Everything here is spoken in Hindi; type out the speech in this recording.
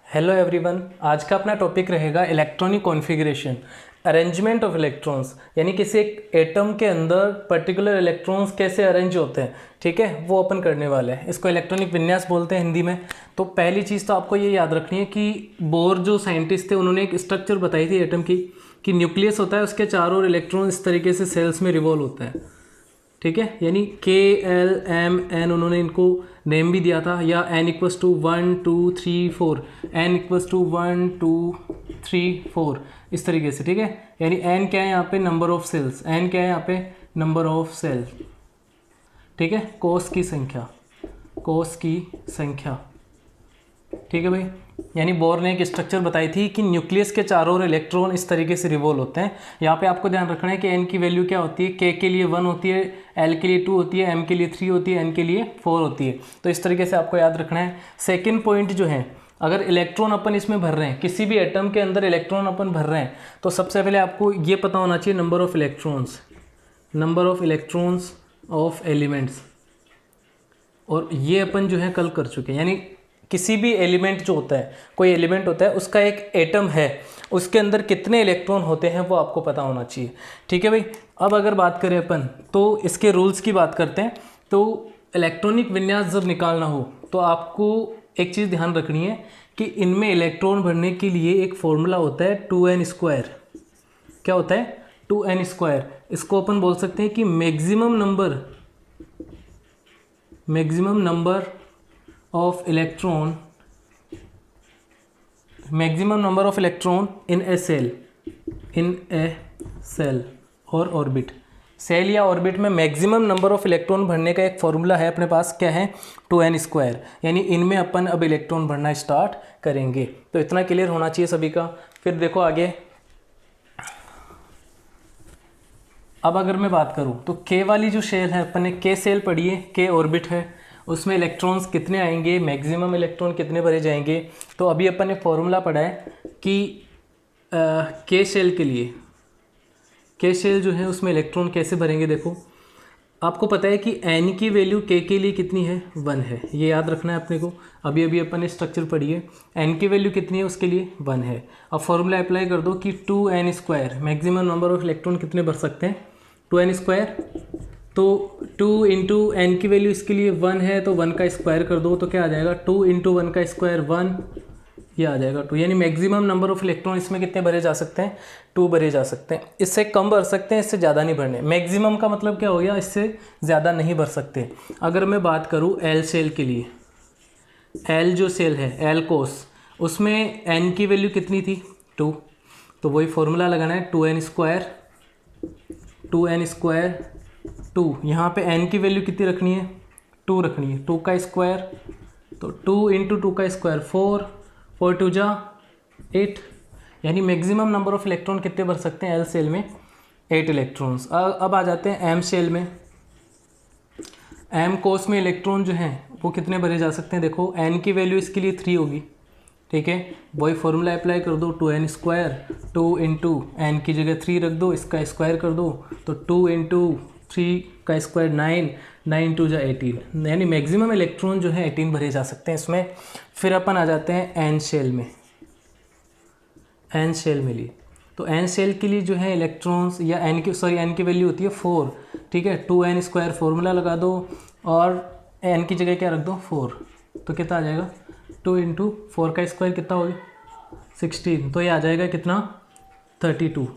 हेलो एवरीवन, आज का अपना टॉपिक रहेगा electronic configuration, arrangement of electrons. यानी किसी एक एटम के अंदर पर्टिकुलर इलेक्ट्रॉन्स कैसे अरेंज होते हैं, ठीक है, वो अपन करने वाले हैं। इसको इलेक्ट्रॉनिक विन्यास बोलते हैं हिंदी में। तो पहली चीज़ तो आपको ये याद रखनी है कि बोर जो साइंटिस्ट थे उन्होंने एक स्ट्रक्चर बताई थी एटम की, कि न्यूक्लियस होता है, उसके चारों ओर इलेक्ट्रॉन इस तरीके से सेल्स में रिवॉल्व होते हैं, ठीक है। यानी KLMN उन्होंने इनको नेम भी दिया था, या N = 1 2 3 4, N = 1 2 3 4 इस तरीके से, ठीक है। यानी N क्या है यहाँ पे, नंबर ऑफ सेल्स, N क्या है यहाँ पे, नंबर ऑफ सेल, ठीक है। कोष की संख्या, कोष की संख्या, ठीक है भाई। यानी बोर ने एक स्ट्रक्चर बताई थी कि न्यूक्लियस के चारों ओर इलेक्ट्रॉन इस तरीके से रिवॉल्व होते हैं। यहाँ पे आपको ध्यान रखना है कि N की वैल्यू क्या होती है, K के लिए 1 होती है, L के लिए 2 होती है, M के लिए 3 होती है, N के लिए 4 होती है। तो इस तरीके से आपको याद रखना है। सेकेंड पॉइंट जो है, अगर इलेक्ट्रॉन अपन इसमें भर रहे हैं, किसी भी एटम के अंदर इलेक्ट्रॉन अपन भर रहे हैं, तो सबसे पहले आपको ये पता होना चाहिए number of electrons, number of electrons of elements. और ये अपन जो है कल कर चुके हैं। यानी किसी भी एलिमेंट जो होता है, कोई एलिमेंट होता है, उसका एक एटम है, उसके अंदर कितने इलेक्ट्रॉन होते हैं वो आपको पता होना चाहिए, ठीक है भाई। अब अगर बात करें अपन, तो इसके रूल्स की बात करते हैं। तो इलेक्ट्रॉनिक विन्यास जब निकालना हो तो आपको एक चीज़ ध्यान रखनी है कि इनमें इलेक्ट्रॉन भरने के लिए एक फॉर्मूला होता है 2n²। क्या होता है? 2n²। इसको अपन बोल सकते हैं कि maximum number of electron, maximum number of electron in a cell और ऑर्बिट। सेल या ऑर्बिट में मैक्सिमम नंबर ऑफ इलेक्ट्रॉन भरने का एक फॉर्मूला है अपने पास, क्या है? 2n²। यानी इनमें अपन अब इलेक्ट्रॉन भरना स्टार्ट करेंगे। तो इतना क्लियर होना चाहिए सभी का। फिर देखो आगे, अब अगर मैं बात करूं तो K वाली जो शेल है, अपन ने K सेल पढ़ी है, K ऑर्बिट है, उसमें इलेक्ट्रॉन्स कितने आएंगे, मैक्सिमम इलेक्ट्रॉन कितने भरे जाएंगे। तो अभी अपन ने फॉर्मूला पढ़ा है कि K शेल के लिए, K शेल जो है उसमें इलेक्ट्रॉन कैसे भरेंगे। देखो आपको पता है कि N की वैल्यू K के लिए कितनी है, 1 है, ये याद रखना है अपने को। अभी अभी अपन ने स्ट्रक्चर पढ़ी है, N की वैल्यू कितनी है, उसके लिए 1 है। अब फॉर्मूला अप्लाई कर दो कि 2n², maximum number of electron कितने भर सकते हैं, 2n²। तो 2 × n की वैल्यू इसके लिए 1 है, तो 1 का स्क्वायर कर दो, तो क्या आ जाएगा, 2 × 1 का स्क्वायर 1, ये आ जाएगा 2। यानी मैक्सिमम नंबर ऑफ इलेक्ट्रॉन इसमें कितने भरे जा सकते हैं, 2 भरे जा सकते हैं। इससे कम भर सकते हैं, इससे ज़्यादा नहीं भरने। मैक्सिमम का मतलब क्या हो गया, इससे ज़्यादा नहीं भर सकते। अगर मैं बात करूँ L सेल के लिए, L जो सेल है, L कोष, उसमें n की वैल्यू कितनी थी, 2। तो वही फॉर्मूला लगाना है, 2n², 2 यहाँ पे n की वैल्यू कितनी रखनी है, 2 रखनी है, 2 का स्क्वायर, तो 2 × 2 का स्क्वायर 4, 4 2 जा 8। यानी मैक्सिमम नंबर ऑफ इलेक्ट्रॉन कितने भर सकते हैं L सेल में, 8 इलेक्ट्रॉन्स। अब आ जाते हैं M सेल में। M कोष में इलेक्ट्रॉन जो हैं वो कितने भरे जा सकते हैं। देखो n की वैल्यू इसके लिए 3 होगी, ठीक है। वही फॉर्मूला अप्लाई कर दो, 2n², 2 × n की जगह 3 रख दो, इसका स्क्वायर कर दो, तो 2 × 3 का स्क्वायर 9, 9 2 जा 18। यानी मैक्सिमम इलेक्ट्रॉन जो है 18 भरे जा सकते हैं इसमें। फिर अपन आ जाते हैं N शेल में। N शेल में लिए, तो N शेल के लिए जो है इलेक्ट्रॉन्स, या N की वैल्यू होती है 4, ठीक है। 2n² फॉर्मूला लगा दो और n की जगह क्या रख दो, 4, तो कितना आ जाएगा, 2 × 4 का स्क्वायर कितना होगा, 16। तो ये आ जाएगा कितना, 32।